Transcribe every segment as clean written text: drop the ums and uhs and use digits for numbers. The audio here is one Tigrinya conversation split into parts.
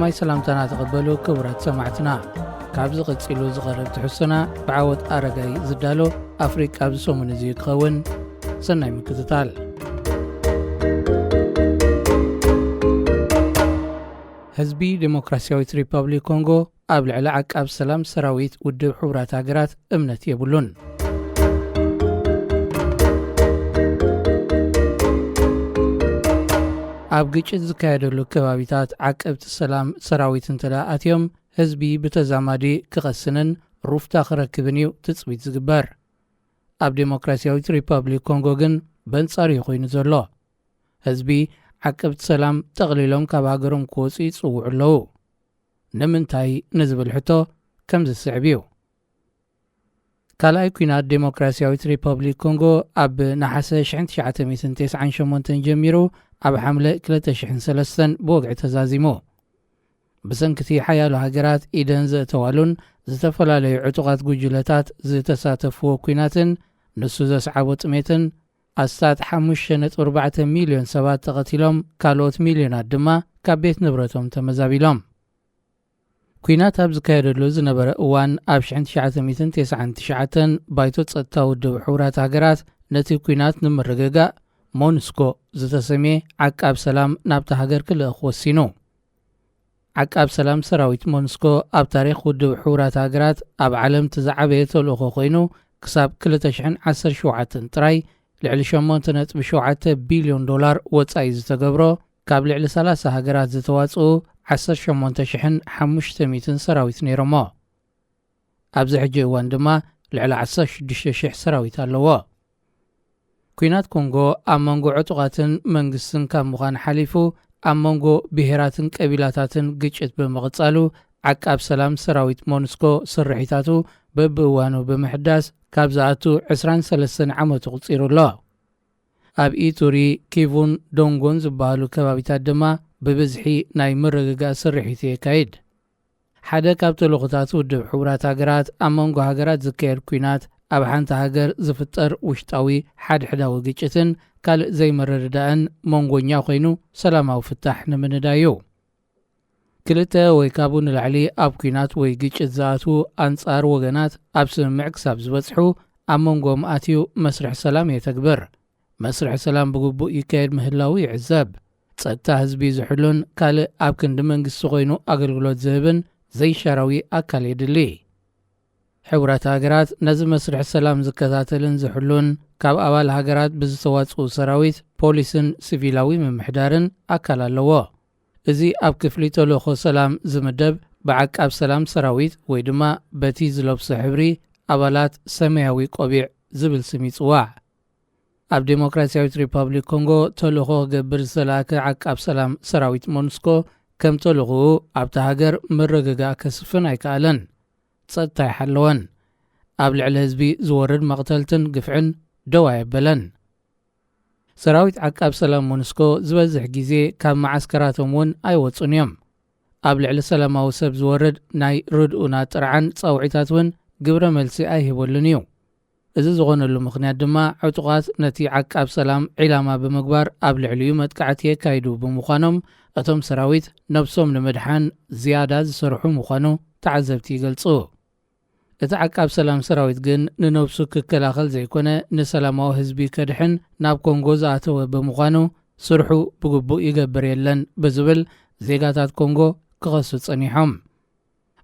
ቀዳማይ ሰላምታና ተቀበሉ ክቡራት ሰማዕትና ካብዚ ቀፂሉ ዝቐርብ ትሕዝቶና ብዓወት ኣረጋይ ዝዳሎ ኣፍሪቃ ብሰሙን እዚ ክኸውን ሰናይ ምክትታል። ህዝቢ ዲሞክራሲያዊት ሪፐብሊክ ኮንጎ ኣብ ልዕሊ ዓቃብ ሰላም ሰራዊት ውድብ ሕቡራት ሃገራት እምነት የብሉን። ኣብ ግጭት ዝካየደሉ ከባቢታት ዓቀብቲ ሰላም ሰራዊት እንተዳኣትዮም ህዝቢ ብተዛማዲ ክቐስንን ሩፍታ ክረክብን እዩ ትፅቢት ዝግበር። ኣብ ዲሞክራሲያዊት ሪፐብሊክ ኮንጎ ግን በንጻሪ ኮይኑ ዘሎ ህዝቢ ዓቀብቲ ሰላም ጠቕሊሎም ካብ ሃገሮም ክወፁ ይፅውዑ ኣለዉ። ንምንታይ ንዝብል ሕቶ ከም ዝስዕብ እዩ። ካልኣይ ኩናት ዲሞክራሲያዊት ሪፐብሊክ ኮንጎ ኣብ ናሓሰ 1998 ጀሚሩ ኣብ ሓምለ 2003 ብወግዒ ተዛዚሙ። ብሰንኪቲ ሓያሎ ሃገራት ኢደን ዘእተዋሉን ዝተፈላለዩ ዕጡቓት ጉጅለታት ዝተሳተፍዎ ኩናትን ንሱ ዘስዓቦ ጥሜትን ኣስታት 5.4 ሚልዮን ሰባት ተቐቲሎም ካልኦት ሚልዮናት ድማ ካብ ቤት ንብረቶም ተመዛቢሎም። ኩናት ኣብ ዝካየደሉ ዝነበረ እዋን ኣብ 1999 ባይቶ ጸጥታ ውድብ ሕቡራት ሃገራት ነቲ ኩናት ንምርግጋእ ሞንስኮ ዝተሰመየ ዓቃብ ሰላም ናብታ ሃገር ክልእኽ ወሲኑ። ዓቃብ ሰላም ሰራዊት ሞንስኮ ኣብ ታሪክ ውድብ ሕቡራት ሃገራት ኣብ ዓለም ትዝዓበየ ተልእኾ ኮይኑ ክሳብ 2017 ጥራይ ልዕሊ 8.7 ቢልዮን ዶላር ወጻኢ ዝተገብሮ ካብ ልዕሊ 30 ሃገራት ዝተዋጽኡ 18,500 ሰራዊት ነይሮሞ። ኣብዚ ሕጂ እዋን ድማ ልዕሊ 16,000 ሰራዊት ኣለዎ። ኩናት ኮንጎ ኣብ መንጎ ዕጡቓትን መንግስትን ካብ ምዃን ሓሊፉ ኣብ መንጎ ብሄራትን ቀቢላታትን ግጭት ብምቕጻሉ ዓቃብ ሰላም ሰራዊት ሞንስኮ ስርሒታቱ በብእዋኑ ብምሕዳስ ካብ ዝኣቱ 23 ዓመቱ ቁፂሩ ኣሎ። ኣብ ኢቱሪ ኪቡን ዶንጎን ዝበሃሉ ከባቢታት ድማ ብብዝሒ ናይ ምርግጋእ ስርሒት የካይድ። ሓደ ካብ ተልእኾታት ውድብ ሕቡራት ሃገራት ኣብ መንጎ ሃገራት ዝካየድ ኩናት ኣብ ሓንቲ ሃገር ዝፍጠር ውሽጣዊ ሓድሕዳዊ ግጭትን ካልእ ዘይመረድዳእን መንጎኛ ኮይኑ ሰላማዊ ፍታሕ ንምንዳይ እዩ። ክልተ ወይ ካብኡ ንላዕሊ ኣብ ኩናት ወይ ግጭት ዝኣትዉ ኣንጻር ወገናት ኣብ ስምምዕ ክሳብ ዝበጽሑ ኣብ መንጎኦም ኣትዩ መስርሕ ሰላም የተግብር። መስርሕ ሰላም ብግቡእ ይካየድ ምህላዊ ይዕዘብ። ጸጥታ ህዝቢ ዝሕሉን ካልእ ኣብ ክንዲ መንግስቲ ኮይኑ ኣገልግሎት ዝህብን ዘይሻራዊ ኣካል የድሊ። ሕቡራት ሃገራት ነዚ መስርሕ ሰላም ዝከታተልን ዝሕሉን ካብ ኣባል ሃገራት ብዝተዋጽኡ ሰራዊት ፖሊስን ሲቪላዊ ምምሕዳርን ኣካል ኣለዎ። እዚ ኣብ ክፍሊ ተልእኾ ሰላም ዝምደብ ብዓቃብ ሰላም ሰራዊት ወይ ድማ በቲ ዝለብሶ ሕብሪ ኣባላት ሰማያዊ ቆቢዕ ዝብል ስም ይጽዋዕ። ኣብ ዲሞክራሲያዊት ሪፐብሊክ ኮንጎ ተልእኾ ክገብር ዝተላእከ ዓቃብ ሰላም ሰራዊት ሞንስኮ ከም ተልእኽኡ ኣብቲ ሃገር ምርግጋእ ከስፍን ኣይከኣለን፣ ጸጥታ ይሓለወን፣ ኣብ ልዕሊ ህዝቢ ዝወርድ መቕተልትን ግፍዕን ደው ኣየበለን። ሰራዊት ዓቃብ ሰላም ሞንስኮ ዝበዝሕ ግዜ ካብ ማዓስከራቶም እውን ኣይወፁን እዮም። ኣብ ልዕሊ ሰላማዊ ሰብ ዝወርድ ናይ ርድኡና ጥርዓን ጻውዒታት እውን ግብረ መልሲ ኣይሂበሉን እዩ። እዚ ዝኾነሉ ምኽንያት ድማ ዕጡቓት ነቲ ዓቃብ ሰላም ዒላማ ብምግባር ኣብ ልዕሊኡ መጥቃዕቲ የካይዱ ብምዃኖም እቶም ሰራዊት ነብሶም ንምድሓን ዝያዳ ዝሰርሑ ምዃኑ ተዓዘብቲ ይገልጹ። እቲ ዓቃብ ሰላም ሰራዊት ግን ንነብሱ ክከላኸል ዘይኮነ ንሰላማዊ ህዝቢ ከድሕን ናብ ኮንጎ ዝኣተወ ብምዃኑ ስርሑ ብግቡእ ይገብር የለን ብዝብል ዜጋታት ኮንጎ ክኸሱ ጸኒሖም።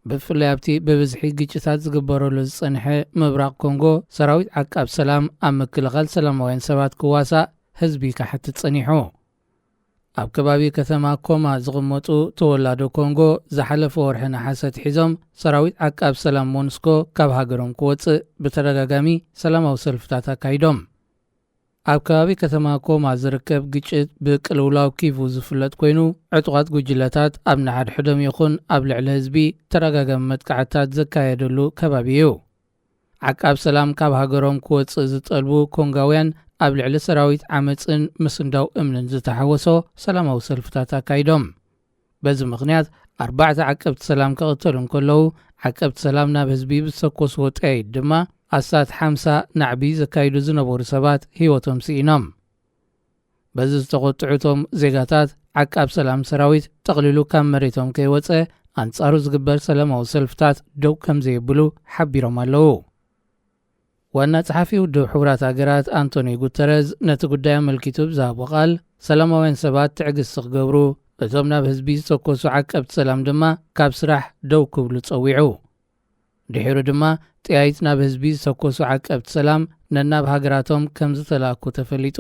ብፍላይ ኣብቲ ብብዝሒ ግጭታት ዝግበረሉ ዝጸንሐ ምብራቕ ኮንጎ ሰራዊት ዓቃብ ሰላም ኣብ ምክልኻል ሰላማውያን ሰባት ክዋሳእ ህዝቢ ካሕትት ጸኒሑ። ኣብ ከባቢ ከተማ ኮማ ዝቕመጡ ተወላዶ ኮንጎ ዝሓለፈ ወርሒ ናሓሰ ሒዞም ሰራዊት ዓቃብ ሰላም ሞንስኮ ካብ ሃገሮም ክወፅእ ብተደጋጋሚ ሰላማዊ ሰልፍታት ኣካይዶም። ኣብ ከባቢ ከተማ ኮማ ዝርከብ ግጭት ብቅልውላው ኪቡ ዝፍለጥ ኮይኑ ዕጡቓት ጉጅለታት ኣብ ናሓድሕዶም ይኹን ኣብ ልዕሊ ህዝቢ ተደጋጋሚ መጥቃዕትታት ዘካየደሉ ከባቢ እዩ። ዓቃብ ሰላም ካብ ሃገሮም ክወፅእ ዝጠልቡ ኮንጋውያን ኣብ ልዕሊ ሰራዊት ዓመፅን ምስንዳው እምንን ዝተሓወሶ ሰላማዊ ሰልፍታት ኣካይዶም። በዚ ምኽንያት 4 ዓቀብቲ ሰላም ክቕተሉ እንከለዉ ዓቀብቲ ሰላም ናብ ህዝቢ ብዝተኮስዎ ጥያይት ድማ ኣስታት 50 ናዕቢ ዘካይዱ ዝነበሩ ሰባት ህይወቶም ስኢኖም። በዚ ዝተቆጥዑቶም ዜጋታት ዓቃብ ሰላም ሰራዊት ጠቕሊሉ ካብ መሬቶም ከይወፀ ኣንጻሩ ዝግበር ሰላማዊ ሰልፍታት ደው ከም ዘይብሉ ሓቢሮም ኣለዉ። ዋና ጸሓፊ ውድብ ሕቡራት ሃገራት አንቶኒዮ ጉተረዝ ነቲ ጉዳይ ኣመልኪቱ ብዝሃቦ ቃል ሰላማውያን ሰባት ትዕግስቲ ክገብሩ እቶም ናብ ህዝቢ ዝተኮሱ ዓቀብቲ ሰላም ድማ ካብ ስራሕ ደው ክብሉ ጸዊዑ። ድሒሩ ድማ ጥያይት ናብ ህዝቢ ዝተኮሱ ዓቀብቲ ሰላም ነናብ ሃገራቶም ከም ዝተላእኩ ተፈሊጡ።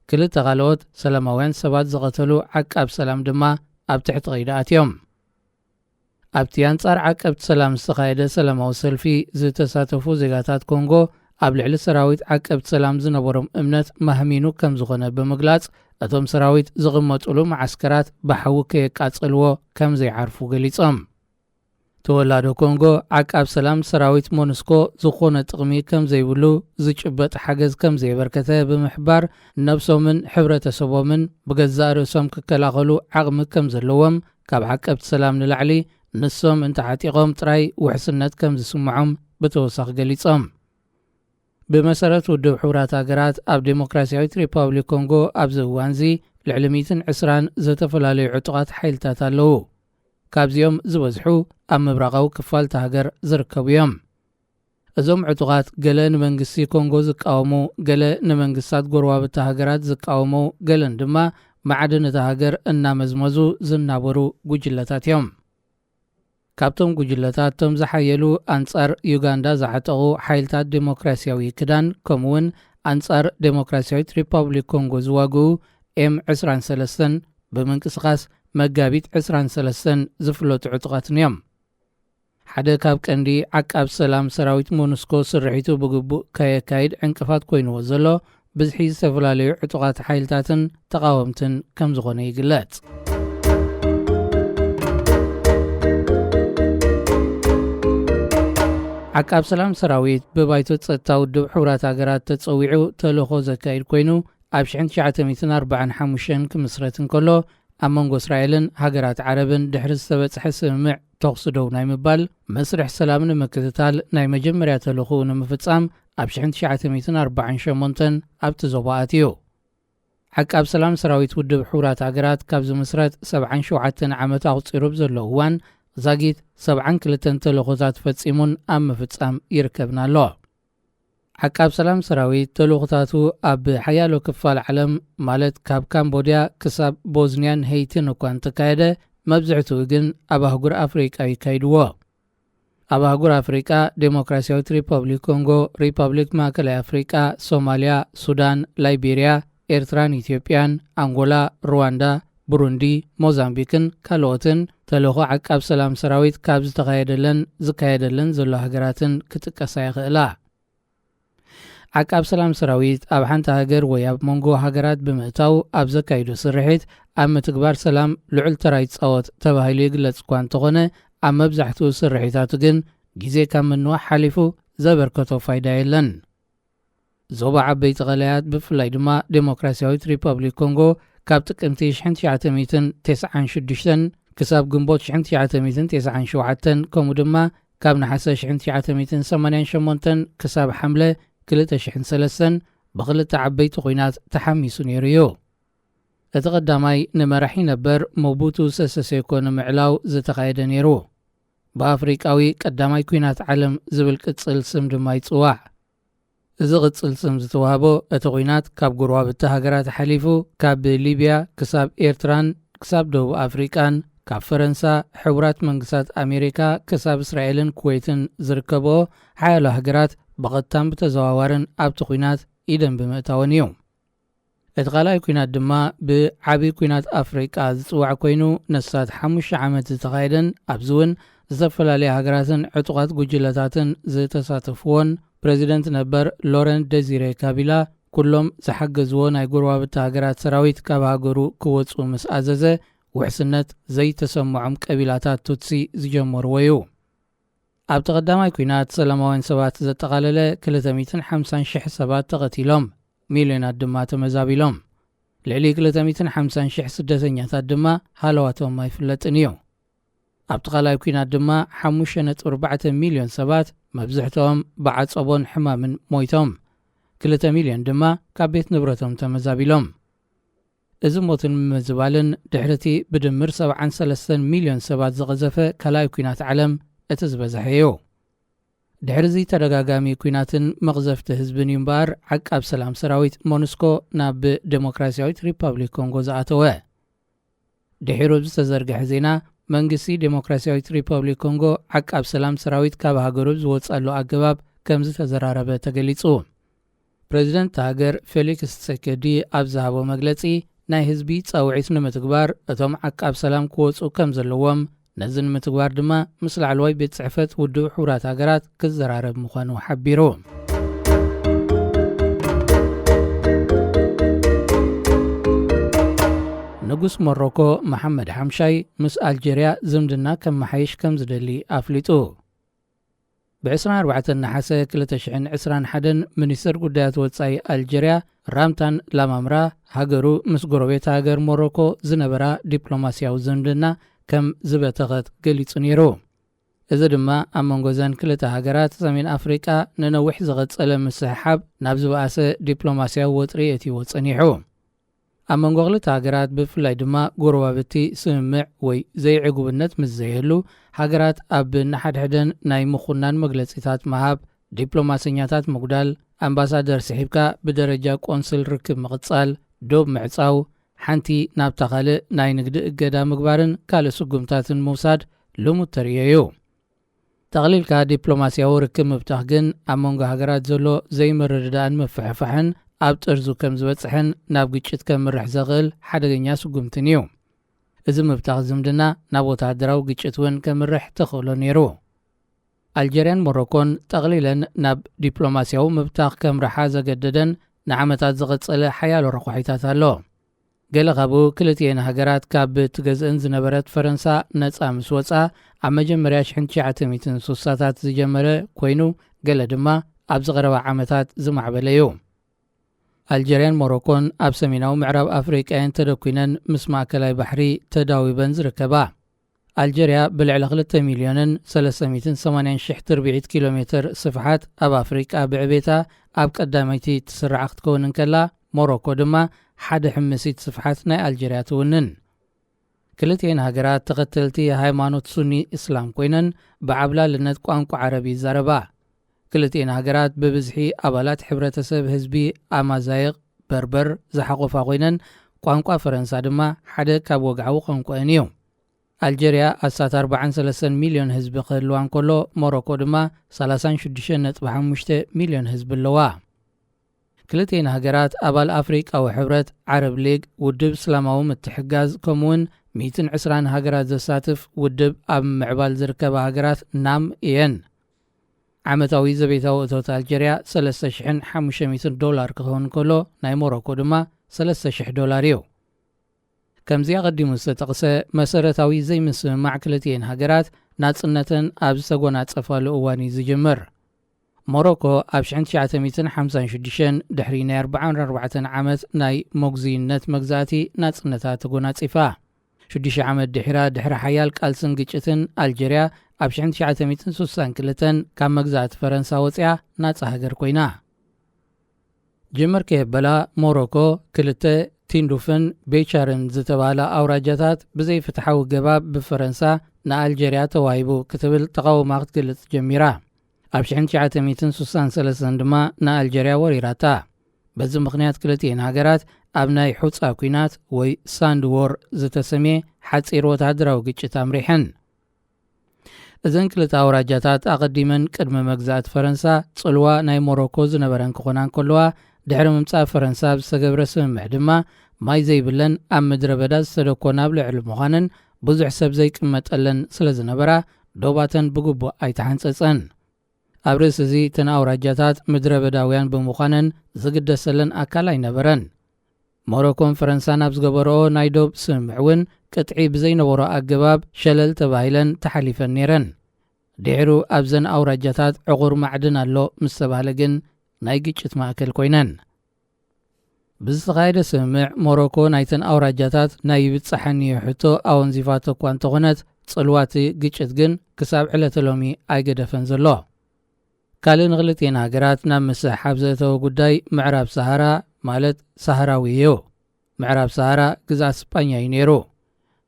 ክልተ ካልኦት ሰላማውያን ሰባት ዝቐተሉ ዓቃብ ሰላም ድማ ኣብ ትሕቲ ቀይዲ ኣትዮም። ኣብቲ ኣንጻር ዓቀብቲ ሰላም ዝተኻየደ ሰላማዊ ሰልፊ ዝተሳተፉ ዜጋታት ኮንጎ ኣብ ልዕሊ ሰራዊት ዓቀብቲ ሰላም ዝነበሮም እምነት ማህሚኑ ከም ዝኾነ ብምግላጽ እቶም ሰራዊት ዝቕመጡሉ ማዓስከራት ብሓዊ ከየቃጸልዎ ከም ዘይዓርፉ ገሊጾም። ተወላዶ ኮንጎ ዓቃብ ሰላም ሰራዊት ሞንስኮ ዝኾነ ጥቕሚ ከም ዘይብሉ ዝጭበጥ ሓገዝ ከም ዘይበርከተ ብምሕባር ነብሶምን ሕብረተሰቦምን ብገዛእ ርእሶም ክከላኸሉ ዓቕሚ ከም ዘለዎም ካብ ዓቀብቲ ሰላም ንላዕሊ ንሶም እንተዓጢቖም ጥራይ ውሕስነት ከም ዝስምዖም ብተወሳኺ ገሊጾም። ብመሰረት ውድብ ሕቡራት ሃገራት ኣብ ዴሞክራሲያዊት ሪፐብሊክ ኮንጎ ኣብዚ እዋን እዚ ልዕሊ 120 ዝተፈላለዩ ዕጡቓት ሓይልታት ኣለዉ። ካብዚኦም ዝበዝሑ ኣብ ምብራቓዊ ክፋል ሃገር ዝርከቡ እዮም። እዞም ዕጡቓት ገለ ንመንግስቲ ኮንጎ ዝቃወሙ፣ ገለ ንመንግስታት ጎረባብቲ ሃገራት ዝቃወሙ፣ ገለን ድማ ማዕድን እቲ ሃገር እናመዝመዙ ዝናበሩ ጉጅለታት እዮም። ካብቶም ጉጅለታት እቶም ዝሓየሉ አንጻር ዩጋንዳ ዝዓጠቑ ሓይልታት ዴሞክራሲያዊ ክዳን ከምኡውን አንጻር ዴሞክራሲያዊት ሪፐብሊክ ኮንጎ ዝዋግኡ M23 ብምንቅስቓስ መጋቢት 23 ዝፍለጡ ዕጡቓትን እዮም። ሓደ ካብ ቀንዲ ዓቃብ ሰላም ሰራዊት ሞንስኮ ስርሒቱ ብግቡእ ከየካይድ ዕንቅፋት ኮይንዎ ዘሎ ብዝሒ ዝተፈላለዩ ዕጡቓት ሓይልታትን ተቃወምትን ከም ዝኾነ ይግለጽ። ዓቃብ ሰላም ሰራዊት ብባይቶ ጸጥታ ውድብ ሕቡራት ሃገራት ተጸዊዑ ተልእኾ ዘካይድ ኮይኑ ኣብ 1945 ክምስረት እንከሎ ኣብ መንጎ እስራኤልን ሃገራት ዓረብን ድሕሪ ዝተበጽሐ ስምምዕ ተኹሲ ደው ናይ ምባል መስርሕ ሰላም ንምክትታል ናይ መጀመርያ ተልእኹ ንምፍጻም ኣብ 1948 ኣብቲ ዞባ ኣትዩ። ዓቃብ ሰላም ሰራዊት ውድብ ሕቡራት ሃገራት ካብ ዝምስረት 77 ዓመት ኣቝፂሩ ብዘሎ እዋን ዛጊት 72 ተልእኾታት ፈጺሙን ኣብ ምፍጻም ይርከብና ኣሎ። ዓቃብ ሰላም ሰራዊት ተልእኾታቱ ኣብ ሓያሎ ክፋል ዓለም ማለት ካብ ካምቦድያ ክሳብ ቦዝንያን ሄይቲን እኳ እንተካየደ መብዝሕትኡ ግን ኣብ ኣህጉር ኣፍሪቃ ይካይድዎ። ኣብ ኣህጉር ኣፍሪቃ ዴሞክራሲያዊት ሪፐብሊክ ኮንጎ፣ ሪፐብሊክ ማእከላይ ኣፍሪቃ፣ ሶማልያ፣ ሱዳን፣ ላይቤርያ፣ ኤርትራን፣ ኢትዮጵያን፣ አንጎላ፣ ሩዋንዳ፣ ቡሩንዲ፣ ሞዛምቢክን ካልኦትን ተልእኾ ዓቃብ ሰላም ሰራዊት ካብ ዝካየደለን ዘሎ ሃገራትን ክጥቀሳ ይኽእላ። ዓቃብ ሰላም ሰራዊት ኣብ ሓንቲ ሃገር ወይ ኣብ መንጎ ሃገራት ብምእታው ኣብ ዘካይዶ ስርሒት ኣብ ምትግባር ሰላም ልዑል ተራ ይጻወት ተባሂሉ ይግለጽ እኳ እንተኾነ ኣብ መብዛሕትኡ ስርሒታቱ ግን ግዜ ካብ ምንዋሕ ሓሊፉ ዘበርከቶ ፋይዳ የለን። ዞባ ዓበይቲ ቀላያት ብፍላይ ድማ ዴሞክራሲያዊት ሪፐብሊክ ኮንጎ ካብ ጥቅምቲ 1996 ክሳብ ግንቦት 1997 ከምኡ ድማ ካብ ናሓሰ 1988 ክሳብ ሓምለ 2003 ብኽልተ ዓበይቲ ኹናት ተሓሚሱ ነይሩ እዩ። እቲ ቀዳማይ ንመራሒ ነበር ሞቡቱ ሴሴ ሴኮ ንምዕላው ዝተኻየደ ነይሩ። ብኣፍሪቃዊ ቀዳማይ ኩናት ዓለም ዝብል ቅጽል ስም ድማ ይጽዋዕ። እዚ ቅጽል ስም ዝተዋህቦ እቲ ኩናት ካብ ጎረባብቲ ሃገራት ሓሊፉ ካብ ሊብያ ክሳብ ኤርትራን ክሳብ ደቡብ ኣፍሪቃን ካብ ፈረንሳ ሕቡራት መንግስታት ኣሜሪካ ክሳብ እስራኤልን ኩዌትን ዝርከቦ ሓያሎ ሃገራት ብቐጥታን ብተዘዋዋርን ኣብቲ ኩናት ኢደን ብምእታወን እዩ። እቲ ካልኣይ ኩናት ድማ ብዓብዪ ኩናት ኣፍሪቃ ዝጽዋዕ ኮይኑ ነሳት 5 ዓመት ዝተኻየደን ኣብዚ እውን ዝተፈላለዩ ሃገራትን ዕጡቓት ጉጅለታትን ዝተሳተፍዎን ፕሬዚደንት ነበር ሎረንት ደዚሬ ካቢላ ኩሎም ዝሓገዝዎ ናይ ጎረባብቲ ሃገራት ሰራዊት ካብ ሃገሩ ክወፁ ምስ ኣዘዘ ውሕስነት ዘይተሰምዖም ቀቢላታት ቱትሲ ዝጀመርዎ እዩ። ኣብቲ ቀዳማይ ኩናት ሰላማውያን ሰባት ዘጠቓለለ 250,000 ሰባት ተቐቲሎም ሚልዮናት ድማ ተመዛቢሎም ልዕሊ 250,000 ስደተኛታት ድማ ሃለዋቶም ኣይፍለጥን እዩ። ኣብቲ ካልኣይ ኩናት ድማ 5.4 ሚልዮን ሰባት መብዝሕትኦም ብዓጸቦን ሕማምን ሞይቶም 2 ሚልዮን ድማ ካብ ቤት ንብረቶም ተመዛቢሎም እዚ ሞትን ምዝባልን ድሕርቲ ብድምር 73 ሚልዮን ሰባት ዝቐዘፈ ካልኣይ ኩናት ዓለም እቲ ዝበዝሐ እዩ። ድሕሪዚ ተደጋጋሚ ኩናትን መቕዘፍቲ ህዝብን እዩ እምበር ዓቃብ ሰላም ሰራዊት ሞኑስኮ ናብ ዴሞክራሲያዊት ሪፐብሊክ ኮንጎ ዝኣተወ። ድሒሩ ዝተዘርግሐ ዜና መንግስቲ ዴሞክራሲያዊት ሪፐብሊክ ኮንጎ ዓቃብ ሰላም ሰራዊት ካብ ሃገሩ ዝወፃሉ ኣገባብ ከም ዝተዘራረበ ተገሊጹ። ፕሬዚደንት ሃገር ፌሊክስ ቲሴኬዲ ኣብ ዝሃቦ መግለጺ ናይ ህዝቢ ጻውዒት ንምትግባር እቶም ዓቃብ ሰላም ክወፁ ከም ዘለዎም ነዚ ንምትግባር ድማ ምስ ላዕለዋይ ቤት ጽሕፈት ውድብ ሕቡራት ሃገራት ክዘራረብ ምዃኑ ሓቢሩ። ንጉስ ሞሮኮ መሐመድ ሓምሻይ ምስ ኣልጀርያ ዝምድና ከም መሓይሽ ከም ዝደሊ ኣፍሊጡ። ብ24 ነሓሰ 2021 ሚኒስትር ጉዳያት ወጻኢ ኣልጀርያ ራምታን ላማምራ ሃገሩ ምስ ጎረቤት ሃገር ሞሮኮ ዝነበራ ዲፕሎማስያዊ ዝምድና ከም ዝበተኸት ገሊጹ ነይሩ። እዚ ድማ ኣብ መንጎ ዘን ክልተ ሃገራት ሰሜን ኣፍሪቃ ንነዊሕ ዝቐጸለ ምስሕሓብ ናብ ዝበኣሰ ዲፕሎማስያዊ ወጥሪ እትይዎ ጸኒሑ። ኣብ መንጎ ክልተ ሃገራት ብፍላይ ድማ ጎረባብቲ ስምምዕ ወይ ዘይዕጉብነት ምስ ዘየህሉ ሃገራት ኣብ ንሓድሕደን ናይ ምኹናን መግለጺታት መሃብ፣ ዲፕሎማሰኛታት ምጉዳል፣ ኣምባሳደር ስሒብካ ብደረጃ ቆንስል ርክብ ምቕጻል፣ ዶብ ምዕጻው፣ ሓንቲ ናብታ ካልእ ናይ ንግዲ እገዳ ምግባርን ካልእ ስጉምታትን ምውሳድ ልሙድ ተርእዩ። ተቕሊልካ ዲፕሎማስያዊ ርክብ ምብታሕ ግን ኣብ መንጎ ሃገራት ዘሎ ዘይምርድዳእን ምፍሕፋሕን ኣብ ጥርዙ ከም ዝበጽሕን ናብ ግጭት ከም ምርሕ ዘኽእል ሓደገኛ ስጉምትን እዩ። እዚ ምብታኽ ዝምድና ናብ ወታደራዊ ግጭት እውን ከምርሕ ተኽእሎ ነይሩ። ኣልጀርያን ሞሮኮን ጠቕሊለን ናብ ዲፕሎማስያዊ ምብታኽ ከምርሓ ዘገደደን ንዓመታት ዝቐጸለ ሓያሎ ረቑሒታት ኣሎ። ገለ ካብኡ ክልቲአን ሃገራት ካብ ትገዝአን ዝነበረት ፈረንሳ ነፃ ምስ ወፃ ኣብ መጀመርያ 1960ታት ዝጀመረ ኮይኑ ገለ ድማ ኣብ ዝቐረባ ዓመታት ዝማዕበለ እዩ። ኣልጀርያን ሞሮኮን ኣብ ሰሜናዊ ምዕራብ ኣፍሪቃየን ተደኲነን ምስ ማእከላይ ባሕሪ ተዳዊበን ዝርከባ። ኣልጀርያ ብልዕሊ 2,380,000 ትርቢዒት ኪሎ ሜትር ስፍሓት ኣብ ኣፍሪቃ ብዕቤታ ኣብ ቀዳመይቲ ትስራዕ ክትከውን እንከላ ሞሮኮ ድማ ሓደ ሕምሲት ስፍሓት ናይ ኣልጀርያ ትውንን። ክልቲአን ሃገራት ተኸተልቲ ሃይማኖት ሱኒ እስላም ኮይነን ብዓብላልነት ቋንቋ ዓረቢ ይዛረባ። ክልቲአን ሃገራት ብብዝሒ ኣባላት ሕብረተሰብ ህዝቢ ኣማዛይቕ በርበር ዝሓቆፋ ኮይነን ቋንቋ ፈረንሳ ድማ ሓደ ካብ ወግዓዊ ቋንቋን እዩ። ኣልጀርያ ኣሳት 43 ሚልዮን ህዝቢ ክህልዋ እንከሎ ሞሮኮ ድማ 36.5 ሚልዮን ህዝቢ ኣለዋ። ክልቲአን ሃገራት ኣባል ኣፍሪቃዊ ሕብረት ዓረብ ሊግ ውድብ እስላማዊ ምትሕጋዝ ከምኡውን 120 ሃገራት ዘሳትፍ ውድብ ኣብ ምዕባል ዝርከባ ሃገራት ናም እየን። ዓመታዊ ዘቤታዊ እቶት ኣልጀርያ $3,500 ክኸውን ከሎ ናይ ሞሮኮ ድማ $3,000 እዩ። ከምዚ ቀዲሙ ዝተጠቕሰ መሰረታዊ ዘይምስምማዕ ክልቲአን ሃገራት ናጽነተን ኣብ ዝተጎናጸፋሉ እዋን እዩ ዝጅምር። ሞሮኮ ኣብ 1956 ድሕሪ ናይ 44 ዓመት ናይ ሞግዚይነት መግዛእቲ ናጽነታ ተጎናጺፋ። 6 ዓመት ድሕሪ ሓያል ቃልስን ግጭትን ኣልጀርያ ኣብ 1962 ካብ መግዛእቲ ፈረንሳ ወፂያ ናጻ ሃገር ኮይና። ጅምር ከየበላ ሞሮኮ ክልተ ቲንዱፍን ቤቻርን ዝተባሃላ ኣውራጃታት ብዘይፍትሓዊ ገባብ ብፈረንሳ ንኣልጀርያ ተዋሂቡ ክትብል ተቃውማ ክትገልጽ ጀሚራ። ኣብ 1963 ድማ ንኣልጀርያ ወሪራታ። በዚ ምኽንያት ክልቲአን ሃገራት ኣብ ናይ ሑፃ ኩናት ወይ ሳንድ ዎር ዝተሰምየ ሓፂር ወታደራዊ ግጭት ኣምሪሐን። እዘን ክልተ ኣውራጃታት ኣቐዲመን ቅድሚ መግዛእቲ ፈረንሳ ጽልዋ ናይ ሞሮኮ ዝነበረን ክኾና እንከለዋ ድሕሪ ምምጻእ ፈረንሳ ብዝተገብረ ስምምዕ ድማ ማይ ዘይብለን ኣብ ምድረ በዳ ዝተደኮና ኣብ ልዕሊ ምዃንን ብዙሕ ሰብ ዘይቅመጠለን ስለ ዝነበራ ዶባተን ብግቡእ ኣይተሓንጸጸን። ኣብ ርእሲ እዚ እተን ኣውራጃታት ምድረ በዳውያን ብምዃነን ዝግደሰለን ኣካል ኣይነበረን። ሞሮኮን ፈረንሳን ኣብ ዝገበርኦ ናይ ዶብ ስምምዕ እውን ቅጥዒ ብዘይነበሮ ኣገባብ ሸለል ተባሂለን ተሓሊፈን ነይረን። ድሕሩ ኣብዘን ኣውራጃታት ዕቑር ማዕድን ኣሎ ምስ ተባሃለ ግን ናይ ግጭት ማእከል ኮይነን። ብዝተኻየደ ስምምዕ ሞሮኮ ናይተን ኣውራጃታት ናይ ይብፅሓኒ ሕቶ ኣወንዚፋቶ እኳ እንተኾነት ጽልዋቲ ግጭት ግን ክሳብ ዕለተ ሎሚ ኣይገደፈን ዘሎ። ካልእ ንክልቲአን ሃገራት ናብ ምስሕሓብ ዘእተወ ጉዳይ ምዕራብ ሰሃራ ማለት ሳሃራዊ እዩ። ምዕራብ ሰሃራ ግዛት እስጳኛ እዩ ነይሩ።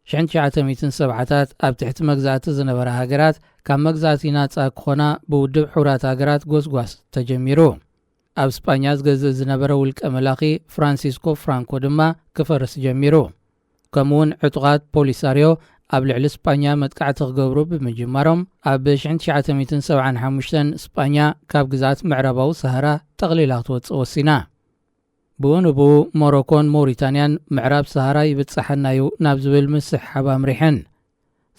1970ታት ኣብ ትሕቲ መግዛእቲ ዝነበረ ሃገራት ካብ መግዛእቲ ናጻ ክኾና ብውድብ ሕቡራት ሃገራት ጎስጓስ ተጀሚሩ። ኣብ እስጳኛ ዝገዝእ ዝነበረ ውልቀ መላኺ ፍራንሲስኮ ፍራንኮ ድማ ክፈርስ ጀሚሩ። ከምኡውን ዕጡቓት ፖሊሳርዮ ኣብ ልዕሊ እስጳኛ መጥቃዕቲ ክገብሩ ብምጅማሮም ኣብ 1975 እስጳኛ ካብ ግዛት ምዕራባዊ ሰሃራ ጠቕሊላ ክትወፅእ ወሲና። ብኡንብኡ ሞሮኮን ሞሪታንያን ምዕራብ ሰሃራ ይብፅሓናዩ ናብ ዝብል ምስሕሓብ ኣምሪሐን።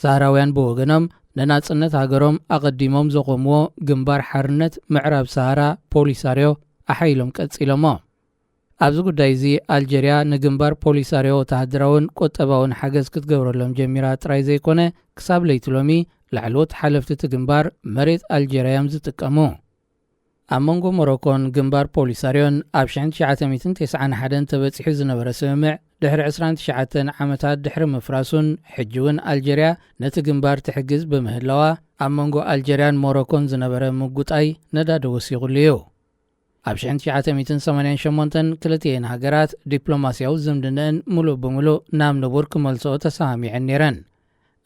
ሰሃራውያን ብወገኖም ንናጽነት ሃገሮም ኣቐዲሞም ዘቖምዎ ግንባር ሓርነት ምዕራብ ሰሃራ ፖሊሳርዮ ኣሓይሎም ቀጺሎሞ። ኣብዚ ጉዳይ እዚ ኣልጀርያ ንግንባር ፖሊሳርዮ ወተሃደራውን ቁጠባውን ሓገዝ ክትገብረሎም ጀሚራ ጥራይ ዘይኮነ ክሳብ ለይቲ ሎሚ ላዕለዎት ሓለፍቲ እቲ ግንባር መሬት ኣልጀርያ እዮም ዝጥቀሙ። ኣብ መንጎ ሞሮኮን ግንባር ፖሊሳርዮን ኣብ 1991 ተበፂሑ ዝነበረ ስምምዕ ድሕሪ 29 ዓመታት ድሕሪ ምፍራሱን ሕጂ እውን ኣልጀርያ ነቲ ግንባር ትሕግዝ ብምህላዋ ኣብ መንጎ ኣልጀርያን ሞሮኮን ዝነበረ ምጉጣይ ነዳዲ ወሲኹሉ እዩ። ኣብ 1988 ክልቲአን ሃገራት ዲፕሎማስያዊ ዝምድነአን ሙሉእ ብምሉእ ናብ ንቡር ክመልስኦ ተሰማሚዐን ነይረን።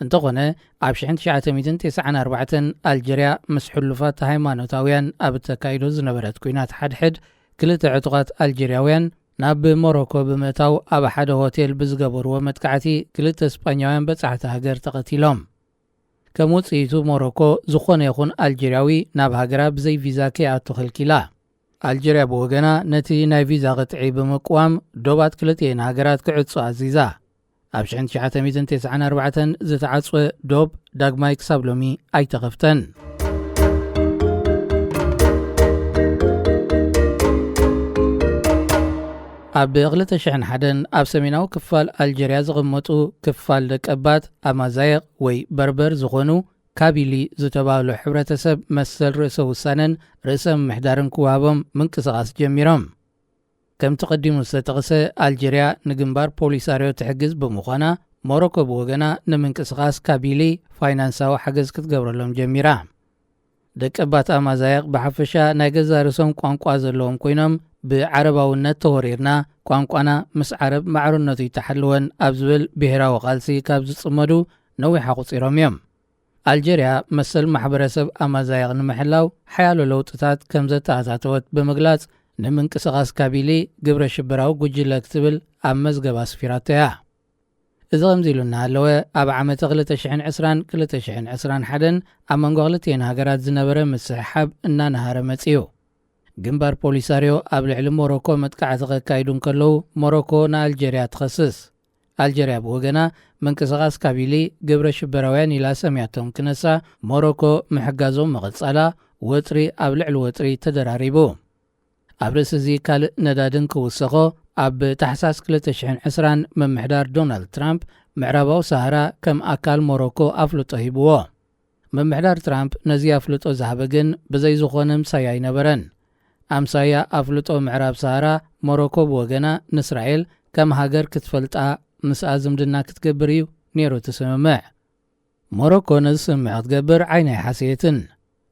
እንተኾነ ኣብ 1994 ኣልጀርያ ምስ ሕሉፋት ሃይማኖታውያን ኣብ ተካይዶ ዝነበረት ኩናት ሓድሕድ ክልተ ዕጡቓት ኣልጀርያውያን ናብ ሞሮኮ ብምእታው ኣብ ሓደ ሆቴል ብዝገበርዎ መጥቃዕቲ ክልተ እስጳኛውያን በጻሕቲ ሃገር ተቐቲሎም። ከም ውጽኢቱ ሞሮኮ ዝኾነ ይኹን ኣልጀርያዊ ናብ ሃገራ ብዘይ ቪዛ ከይኣቱ ኸልኪላ። ኣልጀርያ ብወገና ነቲ ናይ ቪዛ ቅጥዒ ብምቅዋም ዶባት ክልቲአን ሃገራት ክዕጹ ኣዚዛ። ኣብ 1994 ዝተዓጽወ ዶብ ዳግማይ ክሳብ ሎሚ ኣይተኸፍተን። ኣብ 2001 ኣብ ሰሜናዊ ክፋል ኣልጀርያ ዝቕመጡ ክፋል ደቀባት ኣማዛየቕ ወይ በርበር ዝኾኑ ካቢሊ ዝተባህሉ ሕብረተሰብ መሰል ርእሰ ውሳነን ርእሰ ምምሕዳርን ክዋሃቦም ምንቅስቓስ ጀሚሮም። ከምቲ ቀዲሙ ዝተጠቕሰ ኣልጀርያ ንግንባር ፖሊሳርዮ ትሕግዝ ብምዃና ሞሮኮ ብወገና ንምንቅስቓስ ካቢሊ ፋይናንሳዊ ሓገዝ ክትገብረሎም ጀሚራ። ደቀባት ኣማዛየቕ ብሓፈሻ ናይ ገዛ ርእሶም ቋንቋ ዘለዎም ኮይኖም ብዓረባውነት ተወሪርና ቋንቋና ምስ ዓረብ ማዕርነቱ ይተሓልወን ኣብ ዝብል ብሄራዊ ቓልሲ ካብ ዝጽመዱ ነዊሕ ኣቝፂሮም እዮም። ኣልጀርያ መሰል ማሕበረሰብ ኣማዛየቕ ንምሕላው ሓያሎ ለውጥታት ከም ዘተኣታተወት ብምግላጽ ንምንቅስቓስ ካቢሊ ግብረ ሽበራዊ ጉጅለ ክትብል ኣብ መዝገባ ስፊራቶ እያ። እዚ ከምዚ ኢሉ እናሃለወ ኣብ ዓመተ 2020-2021 ኣብ መንጎ ክልቲአን ሃገራት ዝነበረ ምስሕሓብ እናነሃረ መጺኡ። ግንባር ፖሊሳርዮ ኣብ ልዕሊ ሞሮኮ መጥቃዕቲ ከካይዱ እንከለዉ ሞሮኮ ንኣልጀርያ ትኸስስ። ኣልጀርያ ብወገና ምንቅስቓስ ካቢሊ ግብረ ሽበራውያን ኢላ ሰሚያቶም ክነሳ ሞሮኮ ምሕጋዞም መቕጻላ ወጥሪ ኣብ ልዕሊ ወጥሪ ተደራሪቡ። ኣብ ርእሲ እዚ ካልእ ነዳድን ክውሰኾ ኣብ ታሕሳስ 2020 ምምሕዳር ዶናልድ ትራምፕ ምዕራባዊ ሰሃራ ከም ኣካል ሞሮኮ ኣፍልጦ ሂብዎ። ምምሕዳር ትራምፕ ነዚ ኣፍልጦ ዝሃበ ግን ብዘይ ዝኾነ ምሳያ ኣይነበረን። ኣምሳያ ኣፍልጦ ምዕራብ ሰሃራ ሞሮኮ ብወገና ንእስራኤል ከም ሃገር ክትፈልጣ ምስኣ ዝምድና ክትገብር እዩ ነይሩ ትስምምዕ። ሞሮኮ ነዚ ስምምዕ ክትገብር ዓይናይ ሓስየትን።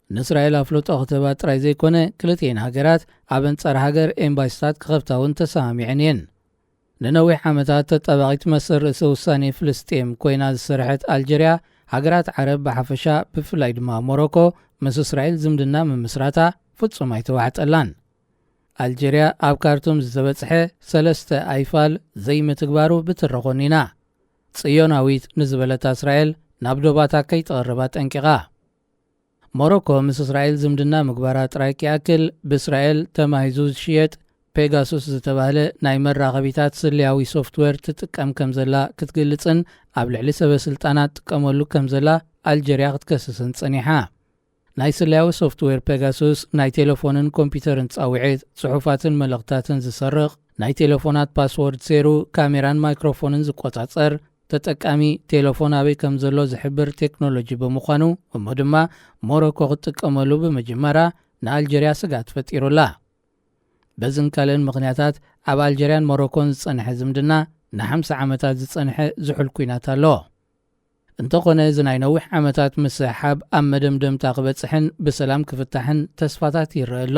ንእስራኤል ኣፍልጦ ክትባ ጥራይ ዘይኮነ ክልቲአን ሃገራት ኣብ አንጻር ሃገር ኤምባሲታት ክኸፍታውን ተሰማሚዐን እየን። ንነዊሕ ዓመታት ተጠባቒት መሰል ርእሰ ውሳኔ ፍልስጤም ኮይና ዝሰርሐት ኣልጀርያ ሃገራት ዓረብ ብሓፈሻ ብፍላይ ድማ ሞሮኮ ምስ እስራኤል ዝምድና ምምስራታ ፍጹም ኣይተዋሕጠላን። ኣልጀርያ ኣብ ካርቱም ዝተበጽሐ 3 ኣይፋል ዘይምትግባሩ ብትረኾኒና ጽዮናዊት ንዝበለታ እስራኤል ናብ ዶባታ ከይተቐርባ ጠንቂቓ። ሞሮኮ ምስ እስራኤል ዝምድና ምግባራ ጥራይ ክያክል ብእስራኤል ተማሂዙ ዝሽየጥ ፔጋሱስ ዝተባህለ ናይ መራኸቢታት ስልያዊ ሶፍትዌር ትጥቀም ከም ዘላ ክትግልጽን ኣብ ልዕሊ ሰበስልጣናት ጥቀመሉ ከም ዘላ ኣልጀርያ ክትከስስን ጸኒሓ። ናይ ስልያዊ ሶፍትዌር ፔጋሱስ ናይ ቴሌፎንን ኮምፒውተርን ጻውዒት ጽሑፋትን መልእኽታትን ዝሰርቕ ናይ ቴሌፎናት ፓስወርድ ሴሩ ካሜራን ማይክሮፎንን ዝቆጻጸር ተጠቃሚ ቴሌፎን ኣበይ ከም ዘሎ ዝሕብር ቴክኖሎጂ ብምዃኑ እሞ ድማ ሞሮኮ ክትጥቀመሉ ብምጅመራ ንኣልጀርያ ስጋት ፈጢሩላ። በዝን ካልእን ምኽንያታት ኣብ ኣልጀርያን ሞሮኮን ዝጸንሐ ዝምድና ን50 ዓመታት ዝጸንሐ ዝሑል ኩናት ኣሎ። እንተኾነ እዚ ናይ ነዊሕ ዓመታት ምስሕሓብ ኣብ መደምደምታ ክበጽሕን ብሰላም ክፍታሕን ተስፋታት ይርአ ኣሎ።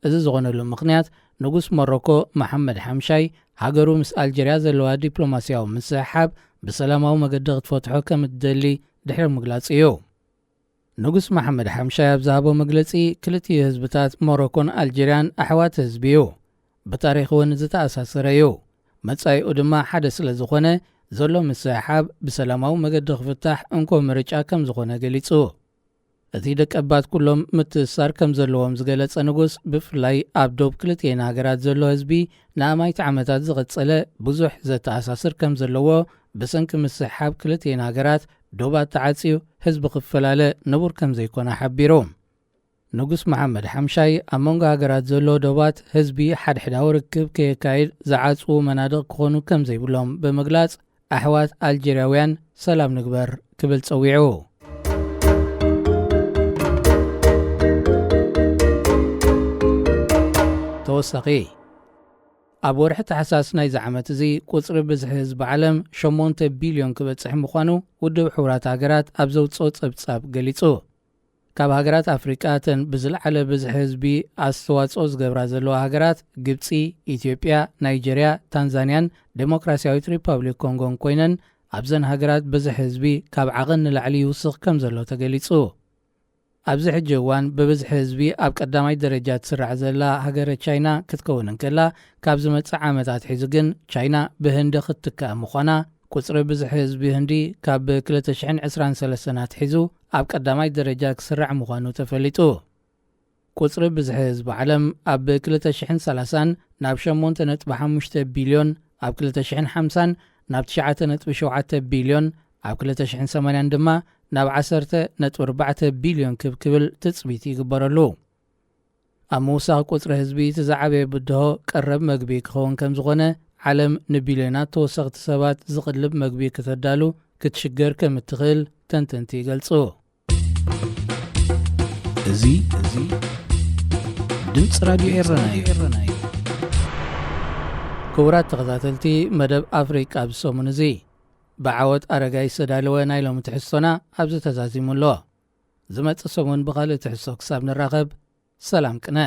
እዚ ዝኾነሉ ምኽንያት ንጉስ ሞሮኮ መሐመድ ሓምሻይ ሃገሩ ምስ ኣልጀርያ ዘለዋ ዲፕሎማስያዊ ምስሕሓብ ብሰላማዊ መገዲ ክትፈትሖ ከም እትደሊ ድሕሪ ምግላጽ እዩ። ንጉስ መሐመድ ሓምሻይ ኣብ ዝሃቦ መግለጺ ክልቲኡ ህዝብታት ሞሮኮን ኣልጀርያን ኣሕዋት ህዝቢ እዩ፣ ብታሪኽ እውን ዝተኣሳሰረ እዩ፣ መጻኢኡ ድማ ሓደ ስለ ዝኾነ ዘሎ ምስሕሓብ ብሰላማዊ መገዲ ክፍታሕ እንኮ ምርጫ ከም ዝኾነ ገሊጹ። እቲ ደቀባት ኩሎም ምትእስሳር ከም ዘለዎም ዝገለጸ ንጉስ ብፍላይ ኣብ ዶብ ክልቲአን ሃገራት ዘሎ ህዝቢ ንኣማይቲ ዓመታት ዝቐጸለ ብዙሕ ዘተኣሳስር ከም ዘለዎ ብሰንኪ ምስሕሓብ ክልቲአን ሃገራት ዶባት ተዓጽዩ ህዝቢ ክፈላለ ንቡር ከም ዘይኮነ ሓቢሩ። ንጉስ መሐመድ ሓምሻይ ኣብ መንጎ ሃገራት ዘሎ ዶባት ህዝቢ ሓድሕዳዊ ርክብ ከየካይድ ዝዓጽዉ መናድቕ ክኾኑ ከም ዘይብሎም ብምግላጽ ኣሕዋት ኣልጀርያውያን ሰላም ንግበር ክብል ጸዊዑ። ተወሳኺ ኣብ ወርሒ ታሕሳስ ናይዚ ዓመት እዚ ቁፅሪ ብዝሒ ህዝቢ ዓለም 8 ቢልዮን ክበጽሕ ምዃኑ ውድብ ሕቡራት ሃገራት ኣብ ዘውፅኦ ጸብጻብ ገሊጹ። ካብ ሃገራት ኣፍሪቃ ተን ብዝለዓለ ብዝሒ ህዝቢ ኣስተዋጽኦ ዝገብራ ዘለዋ ሃገራት ግብፂ፣ ኢትዮጵያ፣ ናይጀርያ፣ ታንዛንያን ዴሞክራስያዊት ሪፐብሊክ ኮንጎን ኮይነን ኣብዘን ሃገራት ብዝሒ ህዝቢ ካብ ዓቐን ንላዕሊ ይውስኽ ከም ዘሎ ተገሊጹ። ኣብዚ ሕጂ እዋን ብብዝሒ ህዝቢ ኣብ ቀዳማይ ደረጃ ትስራዕ ዘላ ሃገረ ቻይና ክትከውን እንከላ ካብ ዝመጽእ ዓመታት ሒዙ ግን ቻይና ብህንዲ ክትትከእ ምዃና ቁፅሪ ብዝሒ ህዝቢ ህንዲ ካብ 2023 ሒዙ ኣብ ቀዳማይ ደረጃ ክስራዕ ምዃኑ ተፈሊጡ። ቁፅሪ ብዝሒ ህዝቢ ዓለም ኣብ 2030 ናብ 8.5 ቢልዮን ኣብ 2050 ናብ 9.7 ቢልዮን ኣብ 2080 ድማ ናብ 10.4 ቢልዮን ክብል ትጽቢት ይግበረሉ። ኣብ ምውሳኽ ቁፅሪ ህዝቢ ትዛዓበየ ብድሆ ቀረብ መግቢ ክኸውን ከም ዝኾነ ዓለም ንቢልዮናት ተወሰኽቲ ሰባት ዝቕልብ መግቢ ከተዳሉ ክትሽገር ከም እትኽእል ተንተንቲ ይገልጹ። እዚ ድምፂ ራድዮ ኤረና እዩ። ክቡራት ተኸታተልቲ መደብ ኣፍሪቃ ብሰሙን እዚ ብዓወት ኣረጋይ ዝተዳለወ ናይ ሎሚ ትሕዝቶና ኣብዚ ተዛዚሙ ኣሎ። ዝመጽእ ሰሙን ብኻልእ ትሕዝቶ ክሳብ ንራኸብ ሰላም ቅነ።